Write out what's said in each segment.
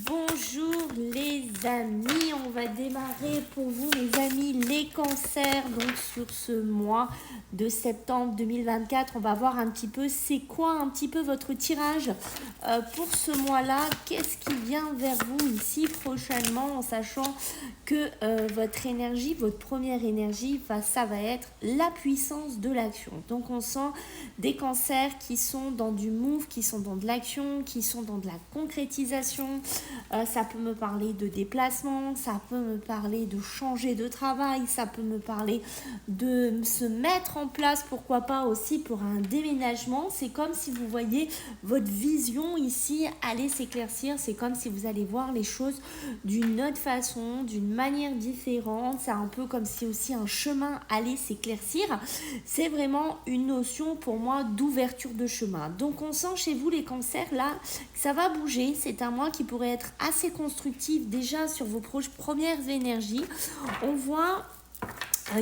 Bonjour les amis, on va démarrer pour vous les amis les cancers donc sur ce mois de septembre 2024. On va voir un petit peu c'est quoi un petit peu votre tirage pour ce mois-là, qu'est-ce qui vient vers vous ici prochainement en sachant que votre énergie, votre première énergie, ça va être la puissance de l'action. Donc on sent des cancers qui sont dans du move, qui sont dans de l'action, qui sont dans de la concrétisation. Ça peut me parler de déplacement, ça peut me parler de changer de travail, ça peut me parler de se mettre en place, pourquoi pas aussi pour un déménagement. C'est comme si vous voyez votre vision ici aller s'éclaircir, c'est comme si vous allez voir les choses d'une autre façon, d'une manière différente. C'est un peu comme si aussi un chemin allait s'éclaircir. C'est vraiment une notion pour moi d'ouverture de chemin. Donc on sent chez vous les cancers là, ça va bouger. C'est un mois qui pourrait être assez constructif déjà sur vos premières énergies. On voit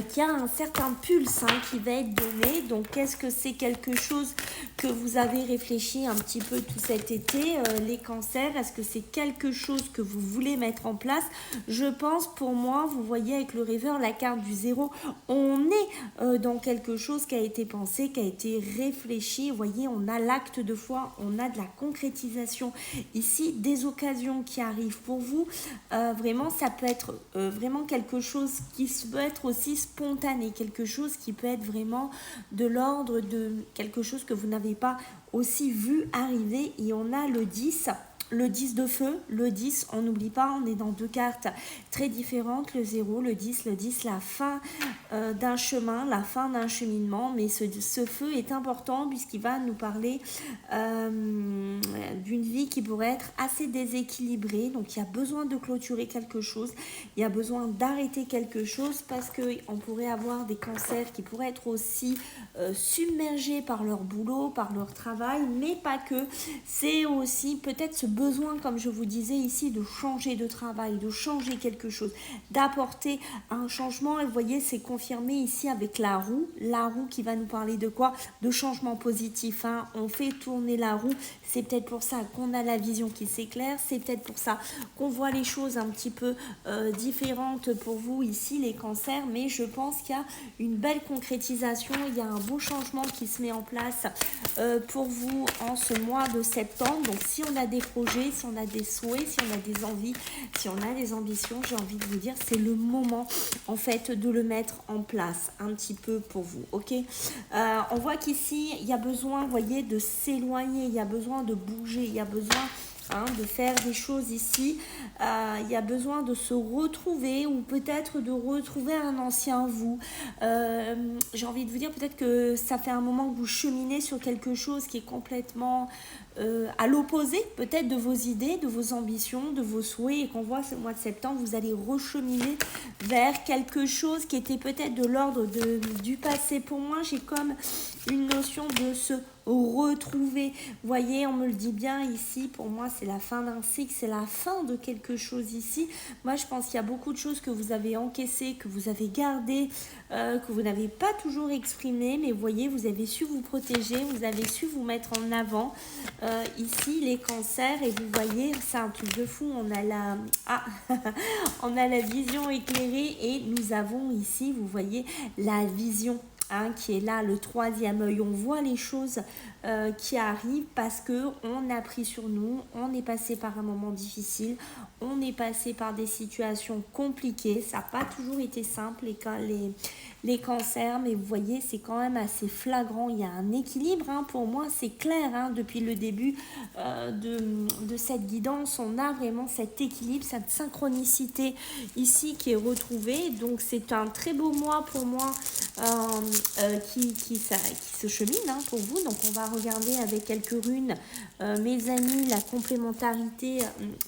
qu'il y a un certain pulse qui va être donné. Donc, est-ce que c'est quelque chose que vous avez réfléchi un petit peu tout cet été, les cancers? Est-ce que c'est quelque chose que vous voulez mettre en place? Je pense, pour moi, vous voyez avec le rêveur, la carte du zéro, on est dans quelque chose qui a été pensé, qui a été réfléchi. Vous voyez, on a l'acte de foi, on a de la concrétisation. Ici, des occasions qui arrivent pour vous. Vraiment, ça peut être vraiment quelque chose qui peut être aussi spontané, quelque chose qui peut être vraiment de l'ordre de quelque chose que vous n'avez pas aussi vu arriver. Et on a le 10 de feu, le 10, on n'oublie pas, on est dans deux cartes très différentes, le 0, le 10, la fin d'un chemin, la fin d'un cheminement, mais ce feu est important puisqu'il va nous parler d'une vie qui pourrait être assez déséquilibrée. Donc il y a besoin de clôturer quelque chose, il y a besoin d'arrêter quelque chose parce qu'on pourrait avoir des cancers qui pourraient être aussi submergés par leur boulot, par leur travail, mais pas que. C'est aussi peut-être ce besoin, comme je vous disais ici, de changer de travail, de changer quelque chose, d'apporter un changement. Et vous voyez, c'est confirmé ici avec la roue qui va nous parler de quoi? De changement positif. On fait tourner la roue, c'est peut-être pour ça qu'on a la vision qui s'éclaire, c'est peut-être pour ça qu'on voit les choses un petit peu différentes pour vous ici, les cancers, mais je pense qu'il y a une belle concrétisation, il y a un beau changement qui se met en place pour vous en ce mois de septembre. Donc si on a des projets, si on a des souhaits, si on a des envies, si on a des ambitions, j'ai envie de vous dire, c'est le moment en fait de le mettre en place un petit peu pour vous, ok. On voit qu'ici, il y a besoin, vous voyez, de s'éloigner, il y a besoin de bouger, il y a besoin de faire des choses ici. Il y a besoin de se retrouver ou peut-être de retrouver un ancien vous. J'ai envie de vous dire peut-être que ça fait un moment que vous cheminez sur quelque chose qui est complètement à l'opposé peut-être de vos idées, de vos ambitions, de vos souhaits, et qu'on voit ce mois de septembre, vous allez recheminer vers quelque chose qui était peut-être de l'ordre du passé. Pour moi, j'ai comme une notion de se retrouver. Vous voyez, on me le dit bien ici, pour moi c'est la fin d'un cycle, c'est la fin de quelque chose ici. Moi je pense qu'il y a beaucoup de choses que vous avez encaissées, que vous avez gardées, que vous n'avez pas toujours exprimées, mais vous voyez, vous avez su vous protéger, vous avez su vous mettre en avant. Ici les cancers, et vous voyez, c'est un truc de fou, on a la vision éclairée, et nous avons ici, vous voyez, la vision qui est là, le troisième œil. On voit les choses qui arrivent parce qu'on a pris sur nous, on est passé par un moment difficile, on est passé par des situations compliquées. Ça n'a pas toujours été simple, les cancers, mais vous voyez, c'est quand même assez flagrant. Il y a un équilibre, pour moi, c'est clair. Depuis le début de cette guidance, on a vraiment cet équilibre, cette synchronicité ici qui est retrouvée. Donc, c'est un très beau mois pour moi qui se chemine pour vous. Donc, on va regarder avec quelques runes, mes amis, la complémentarité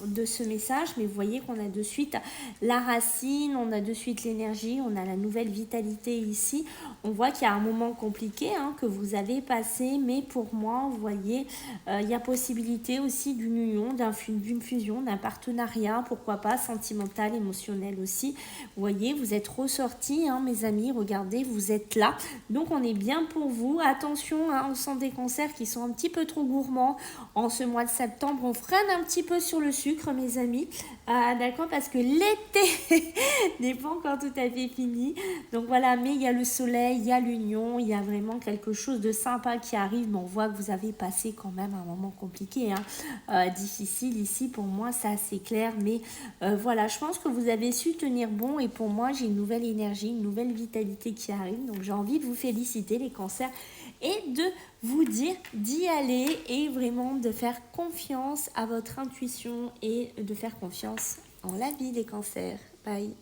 de ce message. Mais vous voyez qu'on a de suite la racine, on a de suite l'énergie, on a la nouvelle vitalité ici. On voit qu'il y a un moment compliqué que vous avez passé, mais pour moi, vous voyez, il y a possibilité aussi d'une union, d'une fusion, d'un partenariat, pourquoi pas, sentimental, émotionnel aussi. Vous voyez, vous êtes ressortis, mes amis, regardez, vous vous êtes là. Donc on est bien pour vous. Attention, hein, on sent des cancers qui sont un petit peu trop gourmands en ce mois de septembre. On freine un petit peu sur le sucre, mes amis. D'accord, parce que l'été n'est pas encore tout à fait fini. Donc voilà, mais il y a le soleil, il y a l'union, il y a vraiment quelque chose de sympa qui arrive. Mais on voit que vous avez passé quand même un moment compliqué, hein, difficile ici. Pour moi, c'est assez clair. Mais voilà, je pense que vous avez su tenir bon. Et pour moi, j'ai une nouvelle énergie, une nouvelle vitalité qui arrive. Donc j'ai envie de vous féliciter, les cancers, et de vous dire d'y aller et vraiment de faire confiance à votre intuition et de faire confiance en la vie, les cancers. Bye.